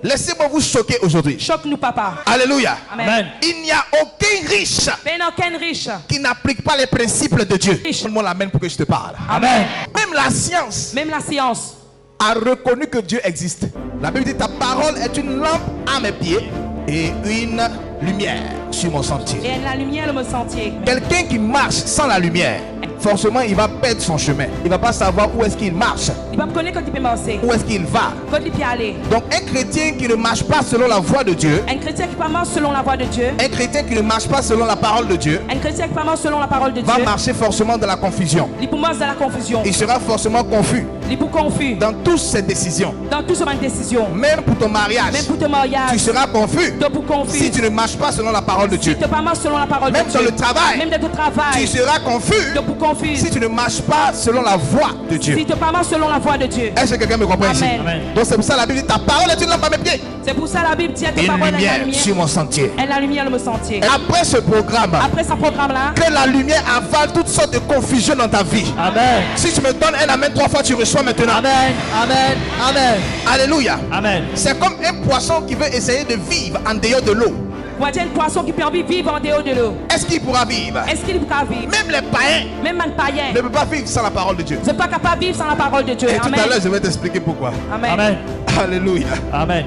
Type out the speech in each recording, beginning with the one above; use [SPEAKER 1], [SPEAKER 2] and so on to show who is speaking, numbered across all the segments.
[SPEAKER 1] Laissez-moi vous choquer aujourd'hui.
[SPEAKER 2] Choque-nous, papa.
[SPEAKER 1] Alléluia.
[SPEAKER 2] Amen.
[SPEAKER 1] Il n'y a aucun riche
[SPEAKER 2] Aucun riche
[SPEAKER 1] qui n'applique pas les principes de Dieu. Donne-moi la main pour que je te parle.
[SPEAKER 2] Amen.
[SPEAKER 1] Même la science a reconnu que Dieu existe. La Bible dit ta parole est une lampe à mes pieds et une lumière sur mon sentier.
[SPEAKER 2] Et la lumière me sentier.
[SPEAKER 1] Quelqu'un qui marche sans la lumière, forcément il va perdre son chemin. Il ne va pas savoir où est-ce qu'il marche.
[SPEAKER 2] Il va me connaître quand il peut marcher.
[SPEAKER 1] Où est-ce qu'il va.
[SPEAKER 2] Quand il peut aller.
[SPEAKER 1] Donc un chrétien qui ne marche pas selon la voie de Dieu.
[SPEAKER 2] Un chrétien qui ne marche selon la voie de Dieu.
[SPEAKER 1] Un chrétien qui ne marche pas selon la parole de Dieu.
[SPEAKER 2] Un chrétien qui ne marche selon la parole de Dieu.
[SPEAKER 1] Va marcher forcément dans la confusion.
[SPEAKER 2] Il peut marcher dans la confusion.
[SPEAKER 1] Il sera forcément confus.
[SPEAKER 2] Il peut confus.
[SPEAKER 1] Dans toutes ses décisions.
[SPEAKER 2] Dans toutes ses décisions.
[SPEAKER 1] Même pour ton mariage.
[SPEAKER 2] Même pour ton mariage.
[SPEAKER 1] Tu seras confus.
[SPEAKER 2] Si
[SPEAKER 1] tu ne marches pas selon la parole de Dieu.
[SPEAKER 2] Si tu ne marches pas selon la parole de Dieu.
[SPEAKER 1] Même dans le travail.
[SPEAKER 2] Même dans ton travail.
[SPEAKER 1] Tu seras confus. Si tu ne marches pas selon la voie de Dieu.
[SPEAKER 2] Si tu ne marches pas selon la voie de Dieu.
[SPEAKER 1] Est-ce que quelqu'un me comprend ici?
[SPEAKER 2] Amen.
[SPEAKER 1] Donc c'est pour ça la Bible dit ta parole est une lampe à mes pieds.
[SPEAKER 2] C'est pour ça la Bible dit ta parole est la lumière
[SPEAKER 1] sur mon sentier.
[SPEAKER 2] Et la lumière me sentier.
[SPEAKER 1] Après ce programme.
[SPEAKER 2] Après ce programme-là.
[SPEAKER 1] Que la lumière avale toutes sortes de confusion dans ta vie.
[SPEAKER 3] Amen.
[SPEAKER 1] Si tu me donnes un amen 3 fois, tu reçois maintenant.
[SPEAKER 3] Amen. Amen. Amen.
[SPEAKER 1] Alléluia.
[SPEAKER 3] Amen.
[SPEAKER 1] C'est comme un poisson qui veut essayer de vivre en dehors de l'eau.
[SPEAKER 2] Voici un poisson qui peut vivre en dehors de l'eau.
[SPEAKER 1] Est-ce qu'il pourra vivre?
[SPEAKER 2] Est-ce qu'il pourra vivre?
[SPEAKER 1] Même les païens.
[SPEAKER 2] Même un païen
[SPEAKER 1] ne peut pas vivre sans la parole de Dieu.
[SPEAKER 2] Ne peut pas capable de vivre sans la parole de Dieu.
[SPEAKER 1] Et tout à l'heure, je vais t'expliquer pourquoi.
[SPEAKER 2] Amen.
[SPEAKER 3] Amen.
[SPEAKER 1] Alléluia.
[SPEAKER 3] Amen.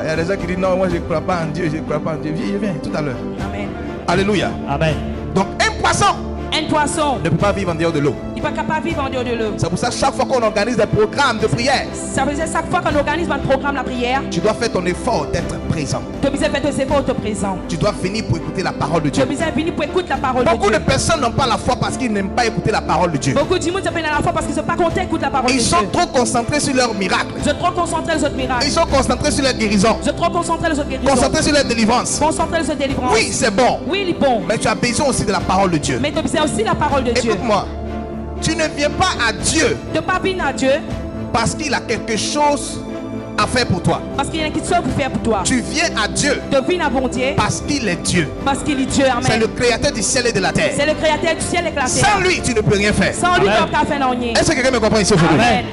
[SPEAKER 1] Il y a des gens qui disent non, moi je ne crois pas en Dieu, je ne crois pas en Dieu. Viens, tout à l'heure.
[SPEAKER 2] Amen.
[SPEAKER 1] Alléluia.
[SPEAKER 3] Amen.
[SPEAKER 1] Donc un poisson
[SPEAKER 2] ne
[SPEAKER 1] peut pas vivre en dehors de l'eau.
[SPEAKER 2] Il n'est pas capable de vivre en dehors de l'eau.
[SPEAKER 1] C'est pour ça que chaque fois qu'on organise des programmes de prière,
[SPEAKER 2] ça veut dire chaque fois qu'on organise un programme de prière,
[SPEAKER 1] tu dois faire ton effort d'être présent.
[SPEAKER 2] Tu dois faire tes efforts d'être présent.
[SPEAKER 1] Tu dois venir pour écouter la parole de Dieu.
[SPEAKER 2] Tu dois venir pour écouter la parole de Dieu.
[SPEAKER 1] Beaucoup de personnes n'ont pas la foi parce qu'ils n'aiment pas écouter la parole de Dieu.
[SPEAKER 2] Beaucoup de gens n'ont pas la foi parce qu'ils ne sont pas contents d'écouter la parole de Dieu.
[SPEAKER 1] Ils sont trop concentrés sur leurs miracles.
[SPEAKER 2] Ils sont trop concentrés sur leurs miracles.
[SPEAKER 1] Ils sont concentrés sur leur guérison.
[SPEAKER 2] Ils sont trop concentrés sur leur guérison.
[SPEAKER 1] Concentrés sur leur délivrance.
[SPEAKER 2] Concentrés sur leur délivrance.
[SPEAKER 1] Oui, c'est bon.
[SPEAKER 2] Oui, il est bon.
[SPEAKER 1] Mais tu as besoin aussi de la parole de Dieu.
[SPEAKER 2] Mais tu as besoin aussi de la parole de Dieu.
[SPEAKER 1] Écoute-moi. Tu ne viens pas à Dieu.
[SPEAKER 2] Tu ne pas venir à Dieu
[SPEAKER 1] parce qu'il a quelque chose à faire pour toi.
[SPEAKER 2] Parce qu'il y a quelque chose pour faire pour toi.
[SPEAKER 1] Tu viens à Dieu.
[SPEAKER 2] Tu viens à bon Dieu.
[SPEAKER 1] Parce qu'il est Dieu.
[SPEAKER 2] Parce qu'il est Dieu. Amen.
[SPEAKER 1] C'est le créateur du ciel et de la terre.
[SPEAKER 2] C'est le créateur du ciel et de la terre.
[SPEAKER 1] Sans lui, tu ne peux rien faire.
[SPEAKER 2] Sans lui, tu ne peux pas faire rien.
[SPEAKER 1] Est-ce que quelqu'un me comprend ici aujourd'hui?
[SPEAKER 2] Amen.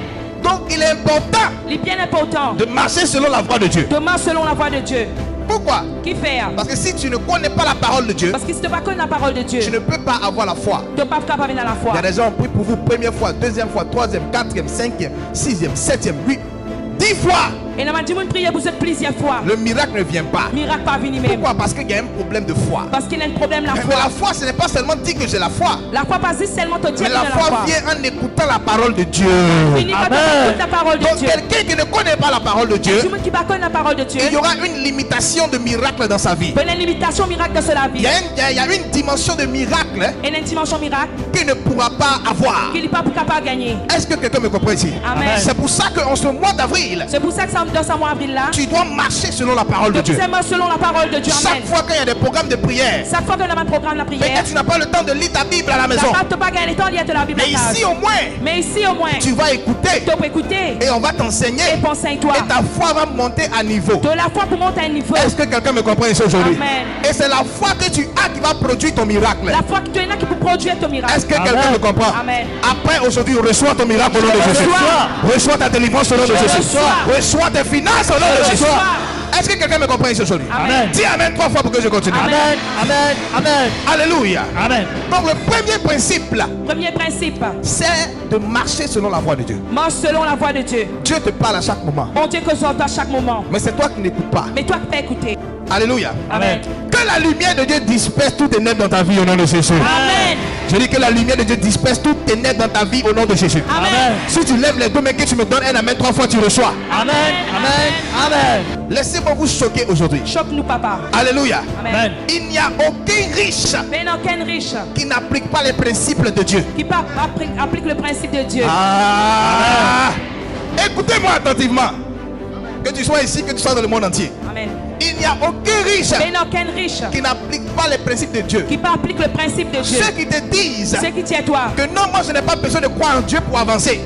[SPEAKER 1] Donc il est important.
[SPEAKER 2] Il est bien important
[SPEAKER 1] de marcher selon la voie de Dieu.
[SPEAKER 2] De marcher selon la voie de Dieu.
[SPEAKER 1] Pourquoi?
[SPEAKER 2] Qui fait?
[SPEAKER 1] Parce que si tu ne connais pas la parole de Dieu,
[SPEAKER 2] parce que si tu ne connais pas la parole de Dieu,
[SPEAKER 1] tu ne peux pas avoir la foi.
[SPEAKER 2] Tu ne peux pas capable dans la foi.
[SPEAKER 1] Il y a des gens qui prient pour vous première fois, deuxième fois, troisième, quatrième, cinquième, sixième, septième, 10 fois.
[SPEAKER 2] Et nous avons prié pour cette plusieurs fois.
[SPEAKER 1] Le miracle ne vient pas.
[SPEAKER 2] Miracle pas venu même.
[SPEAKER 1] Pourquoi? Parce qu'il y a un problème de foi.
[SPEAKER 2] Parce qu'il y a un problème de la foi.
[SPEAKER 1] Mais la foi, ce n'est pas seulement dire que j'ai la foi.
[SPEAKER 2] La foi pas seulement te dire
[SPEAKER 1] mais la foi vient en écoutant la parole de Dieu.
[SPEAKER 2] La parole de
[SPEAKER 1] Donc
[SPEAKER 2] Dieu.
[SPEAKER 1] quelqu'un qui ne connaît pas la parole de Dieu, il y aura une limitation de miracle dans sa vie.
[SPEAKER 2] Une limitation miracle dans sa vie.
[SPEAKER 1] Il y a une dimension de miracle.
[SPEAKER 2] Et une dimension miracle
[SPEAKER 1] qu'il ne pourra pas avoir.
[SPEAKER 2] Qu'il n'est pas capable de gagner.
[SPEAKER 1] Est-ce que quelqu'un me comprend ici?
[SPEAKER 2] Amen.
[SPEAKER 1] C'est pour ça qu'en ce mois d'avril,
[SPEAKER 2] c'est pour ça que dans ce mois d'avril là,
[SPEAKER 1] tu dois marcher selon la parole de Dieu.
[SPEAKER 2] Selon la parole de Dieu.
[SPEAKER 1] Chaque fois qu'il y a des programmes de prière,
[SPEAKER 2] chaque fois qu'on a un programme de prière,
[SPEAKER 1] mais tu n'as pas le temps de lire ta Bible à la maison. Mais ici au moins, tu vas écouter. Et on va t'enseigner. Et ta foi va monter à niveau.
[SPEAKER 2] De la foi pour monter à niveau.
[SPEAKER 1] Est-ce que quelqu'un me comprend ici aujourd'hui?
[SPEAKER 2] Amen.
[SPEAKER 1] Et c'est la foi que tu as qui va produire ton miracle.
[SPEAKER 2] La foi que tu as qui peut produire ton miracle.
[SPEAKER 1] Est-ce que quelqu'un me comprend?
[SPEAKER 2] Amen.
[SPEAKER 1] Après aujourd'hui, reçois ton miracle au nom de Jésus. Reçois ta délivrance au nom de Jésus. Reçois tes finances au nom de Jésus. Est-ce que quelqu'un me comprend ici aujourd'hui?
[SPEAKER 3] Amen.
[SPEAKER 1] Dis Amen 3 fois pour que je continue.
[SPEAKER 3] Amen. Amen. Amen.
[SPEAKER 1] Alléluia.
[SPEAKER 3] Amen.
[SPEAKER 1] Donc le premier principe là,
[SPEAKER 2] c'est
[SPEAKER 1] de marcher selon la voie de Dieu.
[SPEAKER 2] Marche selon la voie de Dieu.
[SPEAKER 1] Dieu te parle à chaque moment.
[SPEAKER 2] Bon Dieu que soit à chaque moment.
[SPEAKER 1] Mais c'est toi qui n'écoutes pas.
[SPEAKER 2] Mais toi qui peux écouter.
[SPEAKER 1] Alléluia.
[SPEAKER 2] Amen.
[SPEAKER 1] Que la lumière de Dieu disperse toutes tes ténèbres dans ta vie au nom de Jésus.
[SPEAKER 2] Amen.
[SPEAKER 1] Je dis que la lumière de Dieu disperse toutes tes ténèbres dans ta vie au nom de Jésus.
[SPEAKER 2] Amen.
[SPEAKER 1] Si tu lèves les deux mains que tu me donnes un amen 3 fois, tu reçois.
[SPEAKER 3] Amen. Amen. Amen.
[SPEAKER 1] Laissez-moi vous choquer aujourd'hui.
[SPEAKER 2] Choque-nous, papa.
[SPEAKER 1] Alléluia.
[SPEAKER 2] Amen.
[SPEAKER 1] Il n'y a aucun riche qui n'applique pas les principes de Dieu.
[SPEAKER 2] Qui applique le principe de Dieu.
[SPEAKER 1] Écoutez-moi attentivement. Que tu sois ici, que tu sois dans le monde entier.
[SPEAKER 2] Amen.
[SPEAKER 1] Il n'y a aucun riche qui n'applique pas les principes de Dieu.
[SPEAKER 2] Qui applique le principe de Dieu.
[SPEAKER 1] Ceux qui te disent
[SPEAKER 2] que
[SPEAKER 1] non, moi je n'ai pas besoin de croire en Dieu pour avancer.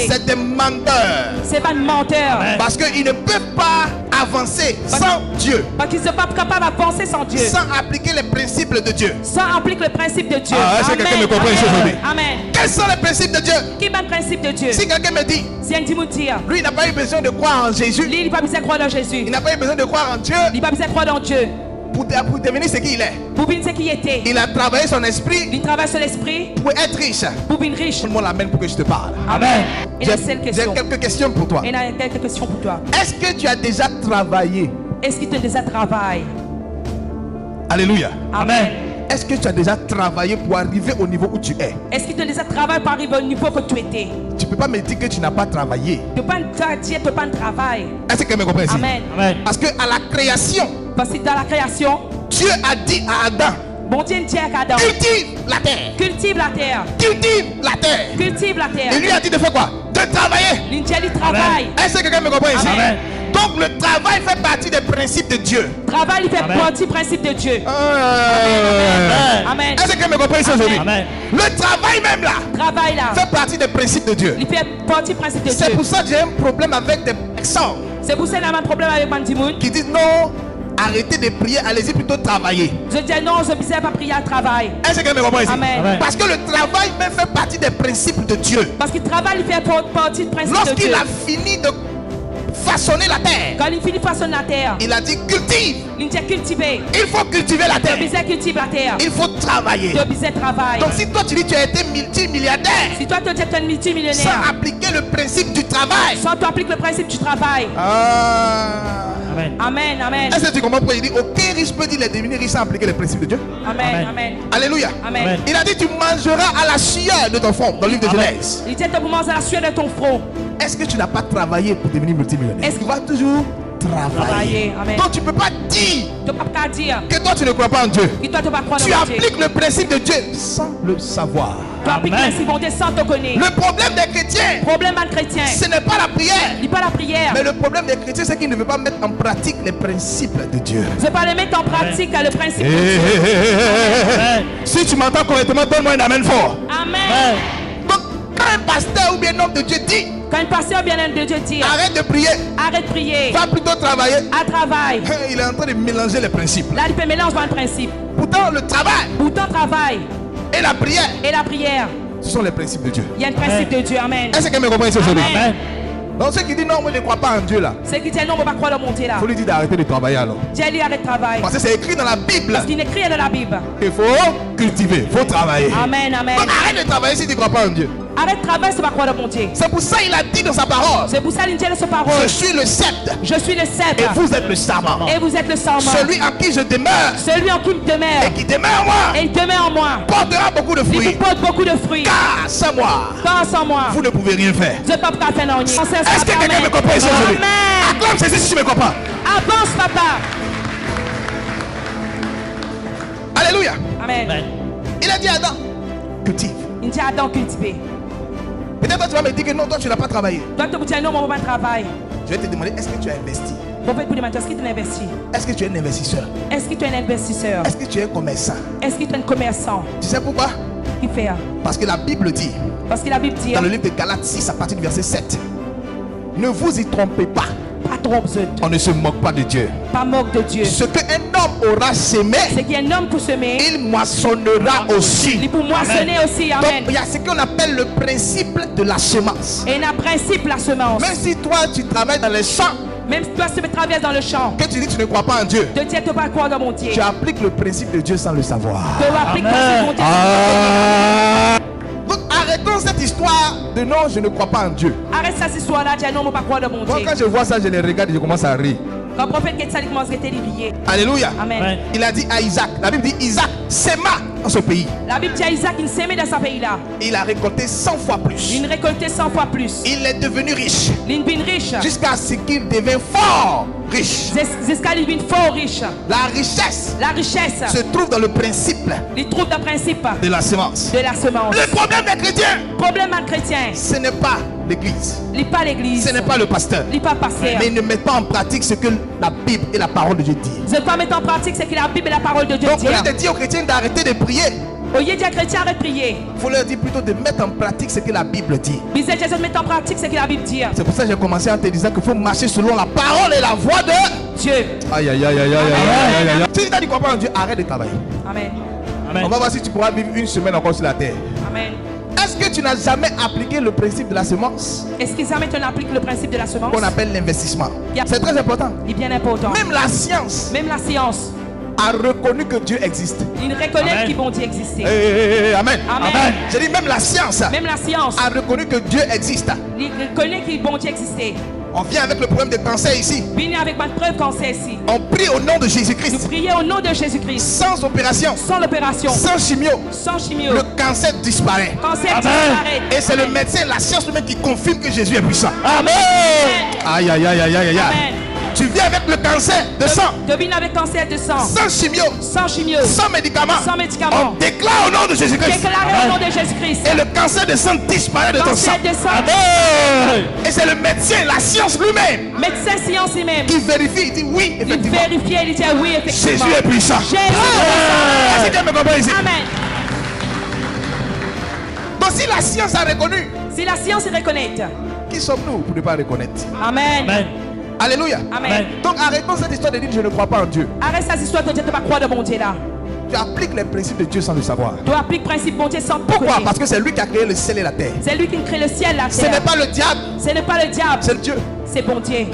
[SPEAKER 1] C'est des menteurs.
[SPEAKER 2] C'est pas un menteur.
[SPEAKER 1] Parce qu'ils ne peuvent pas avancer sans Dieu.
[SPEAKER 2] Parce qu'ils ne sont pas capables d'avancer sans Dieu.
[SPEAKER 1] Sans appliquer les principes de Dieu.
[SPEAKER 2] Sans appliquer le principe de Dieu.
[SPEAKER 1] Ah, est-ce que quelqu'un me comprend ici aujourd'hui?
[SPEAKER 2] Amen.
[SPEAKER 1] Quels sont les principes de Dieu?
[SPEAKER 2] Qui est le principe de Dieu?
[SPEAKER 1] Si quelqu'un me dit,
[SPEAKER 2] si un dire,
[SPEAKER 1] lui il n'a pas eu besoin de croire en Jésus.
[SPEAKER 2] Lui, il n'a pas besoin de croire en Jésus.
[SPEAKER 1] Il n'a pas eu besoin de croire en Dieu.
[SPEAKER 2] Il n'a pas besoin de croire en Dieu.
[SPEAKER 1] Pour devenir ce qu'il est.
[SPEAKER 2] Pour devenir ce qu'il était.
[SPEAKER 1] Il a travaillé son esprit.
[SPEAKER 2] Il travaille son esprit.
[SPEAKER 1] Pour être riche.
[SPEAKER 2] Pour devenir riche.
[SPEAKER 1] Tout le monde l'amène pour que je te parle.
[SPEAKER 2] Amen.
[SPEAKER 1] J'ai quelques questions pour toi.
[SPEAKER 2] Il y a quelques questions pour toi.
[SPEAKER 1] Est-ce que tu as déjà travaillé?
[SPEAKER 2] Est-ce que tu as déjà travaillé?
[SPEAKER 1] Alléluia.
[SPEAKER 2] Amen.
[SPEAKER 1] Est-ce que tu as déjà travaillé pour arriver au niveau où tu es?
[SPEAKER 2] Est-ce que tu as déjà travaillé pour arriver au niveau que tu étais?
[SPEAKER 1] Tu ne peux pas me dire que tu n'as pas travaillé.
[SPEAKER 2] Tu ne peux pas dire que tu n'as pas travaillé.
[SPEAKER 1] Est-ce que tu me comprends ici?
[SPEAKER 2] Amen.
[SPEAKER 3] Amen.
[SPEAKER 1] Parce que à la création,
[SPEAKER 2] parce que dans la création,
[SPEAKER 1] Dieu a dit à Adam,
[SPEAKER 2] bon Dieu dit à Adam,
[SPEAKER 1] cultive la terre.
[SPEAKER 2] Cultive la terre.
[SPEAKER 1] Cultive la terre.
[SPEAKER 2] Cultive la terre.
[SPEAKER 1] Et lui a dit de faire quoi? De travailler.
[SPEAKER 2] Il travaille.
[SPEAKER 1] Est-ce que quelqu'un me comprend ici?
[SPEAKER 3] Amen.
[SPEAKER 1] Donc le travail fait partie des principes de Dieu.
[SPEAKER 2] Travail, il fait partie du principe de Dieu.
[SPEAKER 1] Amen. Est-ce que quelqu'un me comprend ici aujourd'hui? Le travail même là, fait partie des principes de Dieu.
[SPEAKER 2] Il fait partie du principe de Dieu.
[SPEAKER 1] C'est pour ça que j'ai un problème avec des personnes.
[SPEAKER 2] C'est pour ça que j'ai un problème avec Mandimoun.
[SPEAKER 1] Qui disent non, arrêtez de prier, allez-y plutôt travailler.
[SPEAKER 2] Je dis non, je ne sais pas prier à travail.
[SPEAKER 1] Est-ce que quelqu'un me comprend ici?
[SPEAKER 2] Amen.
[SPEAKER 1] Parce que le travail même fait partie des principes de Dieu.
[SPEAKER 2] Parce que le travail il fait partie du principe de Dieu.
[SPEAKER 1] Lorsqu'il a fini de façonner la terre,
[SPEAKER 2] quand il finit de façonner la terre,
[SPEAKER 1] il a dit cultive.
[SPEAKER 2] Il dit cultiver.
[SPEAKER 1] Il faut cultiver la terre.
[SPEAKER 2] Cultiver la terre.
[SPEAKER 1] Il faut travailler. Donc si toi tu dis que tu as été multimilliardaire,
[SPEAKER 2] si toi tu es multimillionnaire,
[SPEAKER 1] sans appliquer le principe du travail,
[SPEAKER 2] sans appliquer le principe du travail.
[SPEAKER 3] Amen.
[SPEAKER 2] Amen, amen.
[SPEAKER 1] Est-ce que tu comprends pourquoi il dit aucun riche peut dire les devenir riche sans appliquer les principes de Dieu?
[SPEAKER 2] Amen, amen.
[SPEAKER 1] Alléluia.
[SPEAKER 2] Amen.
[SPEAKER 1] Il a dit tu mangeras à la sueur de ton front dans le livre de Genèse.
[SPEAKER 2] Il dit tu mangeras à la sueur de ton front.
[SPEAKER 1] Est-ce que tu n'as pas travaillé pour devenir multimillionnaire? Est-ce qu'il va toujours travailler?
[SPEAKER 2] Amen.
[SPEAKER 1] Donc tu ne peux pas dire que toi tu ne crois pas en Dieu. Tu appliques le principe de Dieu sans le savoir.
[SPEAKER 2] Tu appliques le principe de Dieu sans te connaître.
[SPEAKER 1] Le problème des chrétiens, ce n'est pas la prière. Mais le problème des chrétiens, c'est qu'ils ne veulent pas mettre en pratique les principes de Dieu.
[SPEAKER 2] Je ne veux pas les mettre en pratique le principe de Dieu.
[SPEAKER 1] Si tu m'entends correctement, donne-moi un amen fort.
[SPEAKER 2] Amen.
[SPEAKER 1] Donc quand un pasteur ou bien un homme de Dieu dit,
[SPEAKER 2] quand un pasteur ou bien un homme de Dieu dit,
[SPEAKER 1] arrête de prier.
[SPEAKER 2] Arrête de prier.
[SPEAKER 1] Va plutôt travailler.
[SPEAKER 2] À travail.
[SPEAKER 1] Il est en train de mélanger les principes.
[SPEAKER 2] Là, il peut mélanger un principe.
[SPEAKER 1] Pourtant, le travail. Et la prière. Ce sont les principes de Dieu.
[SPEAKER 2] Il y a un principe de Dieu. Amen.
[SPEAKER 1] Est-ce que quelqu'un me comprend ici aujourd'hui?
[SPEAKER 2] Amen.
[SPEAKER 1] Donc ceux qui disent non, moi je ne crois pas en Dieu là.
[SPEAKER 2] Ceux qui disent non, on ne va pas croire le monter là.
[SPEAKER 1] Il faut lui dire d'arrêter de travailler alors.
[SPEAKER 2] Dieu lui arrête de travailler.
[SPEAKER 1] Parce que c'est écrit dans la Bible.
[SPEAKER 2] Parce qu'il est écrit dans la Bible.
[SPEAKER 1] Il faut cultiver, il faut travailler.
[SPEAKER 2] Amen, amen.
[SPEAKER 1] Donc arrête de travailler si tu ne crois pas en Dieu.
[SPEAKER 2] Arrête de travailler si tu ne vas pas croire le monter.
[SPEAKER 1] C'est pour ça qu'il a dit dans sa parole.
[SPEAKER 2] C'est pour ça qu'il dit dans sa parole.
[SPEAKER 1] Je suis le sceptre.
[SPEAKER 2] Je suis le sceptre.
[SPEAKER 1] Et vous êtes le sarment.
[SPEAKER 2] Et vous êtes le sarment.
[SPEAKER 1] Celui en qui je demeure.
[SPEAKER 2] Celui en qui il demeure.
[SPEAKER 1] Et qui demeure en moi.
[SPEAKER 2] Et il demeure en moi.
[SPEAKER 1] Portera beaucoup de fruits.
[SPEAKER 2] Il porte beaucoup de fruits.
[SPEAKER 1] Car sans moi. Vous ne pouvez rien faire.
[SPEAKER 2] Je ne peux pas faire non. Est-ce
[SPEAKER 1] que quelqu'un me comprend ici aujourd'hui? Acclame Jésus si tu me comprends.
[SPEAKER 2] Avance, papa.
[SPEAKER 1] Alléluia.
[SPEAKER 2] Amen.
[SPEAKER 1] Il a dit à Adam, cultive.
[SPEAKER 2] Il dit à Adam, cultiver.
[SPEAKER 1] Peut-être toi tu vas me dire que non, toi tu n'as pas travaillé.
[SPEAKER 2] Toi tu me dis non, moi je ne travaille.
[SPEAKER 1] Je vais te demander, est-ce que tu as investi?
[SPEAKER 2] Bon, peut-être pour demander, est-ce que tu as investi?
[SPEAKER 1] Est-ce que tu es un investisseur?
[SPEAKER 2] Est-ce que tu es un investisseur?
[SPEAKER 1] Est-ce que tu es un commerçant?
[SPEAKER 2] Est-ce que tu es un commerçant?
[SPEAKER 1] Tu sais pourquoi?
[SPEAKER 2] Qui fait?
[SPEAKER 1] Parce que la Bible dit, dans le livre de Galates 6 à partir du verset 7, ne vous y trompez pas. On ne se moque pas de Dieu.
[SPEAKER 2] Pas moque de Dieu.
[SPEAKER 1] Ce qu'un homme aura semé,
[SPEAKER 2] c'est qu'un homme pour semer,
[SPEAKER 1] il moissonnera aussi.
[SPEAKER 2] Il peut moissonner aussi. Amen.
[SPEAKER 1] Donc il y a ce qu'on appelle le principe de la semence.
[SPEAKER 2] Et il y a un principe la semence.
[SPEAKER 1] Même si toi tu travailles dans les champs,
[SPEAKER 2] même si toi tu traverses dans le champ,
[SPEAKER 1] que tu dis que tu ne crois pas en Dieu,
[SPEAKER 2] de Dieu, tu ne pas croire dans mon Dieu.
[SPEAKER 1] Tu appliques le principe de Dieu sans le savoir.
[SPEAKER 2] Tu appliques le principe de Dieu.
[SPEAKER 1] Donc arrêtons cette histoire de non, je ne crois pas en Dieu.
[SPEAKER 2] Arrête cette histoire-là, Dieu, non, je ne pas croire dans mon Dieu.
[SPEAKER 1] Quand je vois ça, je les regarde et je commence à rire.
[SPEAKER 2] Quand le prophète commence à être lié.
[SPEAKER 1] Alléluia.
[SPEAKER 2] Amen.
[SPEAKER 1] Il a dit à Isaac, la Bible dit Isaac sèma dans ce pays.
[SPEAKER 2] La Bible dit à Isaac, il s'aimait dans ce pays-là.
[SPEAKER 1] Il a récolté 100 fois plus.
[SPEAKER 2] Il a récolté 100 fois plus.
[SPEAKER 1] Il est devenu riche.
[SPEAKER 2] Il est devenu riche.
[SPEAKER 1] Jusqu'à ce qu'il devienne fort riche.
[SPEAKER 2] Jusqu'à ce qu'il devienne fort riche.
[SPEAKER 1] La richesse se trouve dans le principe.
[SPEAKER 2] Il trouve dans le principe
[SPEAKER 1] de la semence.
[SPEAKER 2] De la semence.
[SPEAKER 1] Le problème des chrétiens.
[SPEAKER 2] Problème des chrétiens.
[SPEAKER 1] Ce n'est pas l'église.
[SPEAKER 2] Ce n'est pas l'église.
[SPEAKER 1] Ce n'est pas le pasteur.
[SPEAKER 2] Ce n'est pas le pasteur.
[SPEAKER 1] Mais ils ne mettent pas en pratique ce que la Bible et la parole de Dieu disent.
[SPEAKER 2] Je ne vais pas mettre en pratique ce que la Bible et la parole de Dieu disent.
[SPEAKER 1] Donc au lieu de dire aux chrétiens d'arrêter de prier,
[SPEAKER 2] Au lieu de dire chrétien, arrête de prier.
[SPEAKER 1] Il faut leur dire plutôt de mettre en pratique ce que la Bible dit.
[SPEAKER 2] Bisous, Jésus, mettre en pratique ce que la Bible dit.
[SPEAKER 1] C'est pour ça que j'ai commencé en te disant qu'il faut marcher selon la parole et la voix de
[SPEAKER 2] Dieu.
[SPEAKER 1] Aïe, aïe, aïe, aïe, aïe, aïe, aïe. Si tu as dit croire pas en Dieu, arrête de travailler.
[SPEAKER 2] Amen.
[SPEAKER 3] Amen.
[SPEAKER 1] On va voir si tu pourras vivre une semaine encore sur la terre.
[SPEAKER 2] Amen.
[SPEAKER 1] Est-ce que tu n'as jamais appliqué le principe de la semence
[SPEAKER 2] Est-ce que jamais tu appliques le principe de la semence?
[SPEAKER 1] qu'on appelle l'investissement?
[SPEAKER 2] Yep.
[SPEAKER 1] C'est très important.
[SPEAKER 2] Il est bien important.
[SPEAKER 1] Même la science
[SPEAKER 2] Même la science,
[SPEAKER 1] a reconnu que Dieu existe.
[SPEAKER 2] il reconnaît
[SPEAKER 3] Amen.
[SPEAKER 2] qu'il bon Dieu existe.
[SPEAKER 1] Amen.
[SPEAKER 2] Amen.
[SPEAKER 1] Je dis même la science
[SPEAKER 2] Même la science,
[SPEAKER 1] a reconnu que Dieu existe.
[SPEAKER 2] il reconnaît qu'il bon Dieu existe.
[SPEAKER 1] On vient avec le problème de cancer ici.
[SPEAKER 2] Venez avec ma preuve cancer ici.
[SPEAKER 1] On prie au nom de
[SPEAKER 2] Nous
[SPEAKER 1] Jésus-Christ.
[SPEAKER 2] prions au nom de Jésus-Christ.
[SPEAKER 1] Sans opération,
[SPEAKER 2] Sans l'opération,
[SPEAKER 1] sans chimio,
[SPEAKER 2] sans chimio,
[SPEAKER 1] le cancer disparaît.
[SPEAKER 2] cancer
[SPEAKER 3] Amen.
[SPEAKER 2] disparaît.
[SPEAKER 1] Et c'est le médecin, la science même qui confirme que Jésus est puissant.
[SPEAKER 3] Amen.
[SPEAKER 1] Aïe, aïe, aïe, aïe, aïe, aïe.
[SPEAKER 2] Amen.
[SPEAKER 1] Tu viens avec le cancer de sang,
[SPEAKER 2] De venir avec cancer de sang,
[SPEAKER 1] sans chimio,
[SPEAKER 2] sans chimio,
[SPEAKER 1] sans médicaments.
[SPEAKER 2] sans médicaments.
[SPEAKER 1] On déclare au nom de Jésus-Christ.
[SPEAKER 2] Déclaré au nom de Jésus-Christ.
[SPEAKER 1] Et le cancer de sang disparaît de ton sang.
[SPEAKER 2] Cancer de sang.
[SPEAKER 3] Amen.
[SPEAKER 1] Et c'est le médecin, la science lui-même,
[SPEAKER 2] Médecin science lui-même.
[SPEAKER 1] qui vérifie. Il dit oui,
[SPEAKER 2] Il
[SPEAKER 1] effectivement.
[SPEAKER 2] vérifie, il dit oui, effectivement.
[SPEAKER 1] Jésus est puissant.
[SPEAKER 2] Jésus est puissant.
[SPEAKER 1] Est-ce que tu me comprends ici?
[SPEAKER 2] Amen.
[SPEAKER 1] Donc si la science a reconnu,
[SPEAKER 2] Si la science reconnaît.
[SPEAKER 1] qui sommes-nous pour ne pas reconnaître?
[SPEAKER 2] Amen.
[SPEAKER 3] Amen.
[SPEAKER 1] Alléluia.
[SPEAKER 2] Amen.
[SPEAKER 1] Donc arrêtons cette histoire de dire je ne crois pas en Dieu.
[SPEAKER 2] Arrête cette histoire de dire que tu ne vas pas croire de mon Dieu là.
[SPEAKER 1] Tu appliques les principes de Dieu sans le savoir.
[SPEAKER 2] Tu appliques le principe de mon Dieu sans
[SPEAKER 1] Pourquoi?
[SPEAKER 2] connaître.
[SPEAKER 1] Parce que c'est lui qui a créé le ciel et la terre.
[SPEAKER 2] C'est lui qui crée le ciel, la
[SPEAKER 1] Ce n'est
[SPEAKER 2] terre.
[SPEAKER 1] pas le diable,
[SPEAKER 2] Ce n'est pas le diable,
[SPEAKER 1] c'est Dieu.
[SPEAKER 2] c'est bon Dieu.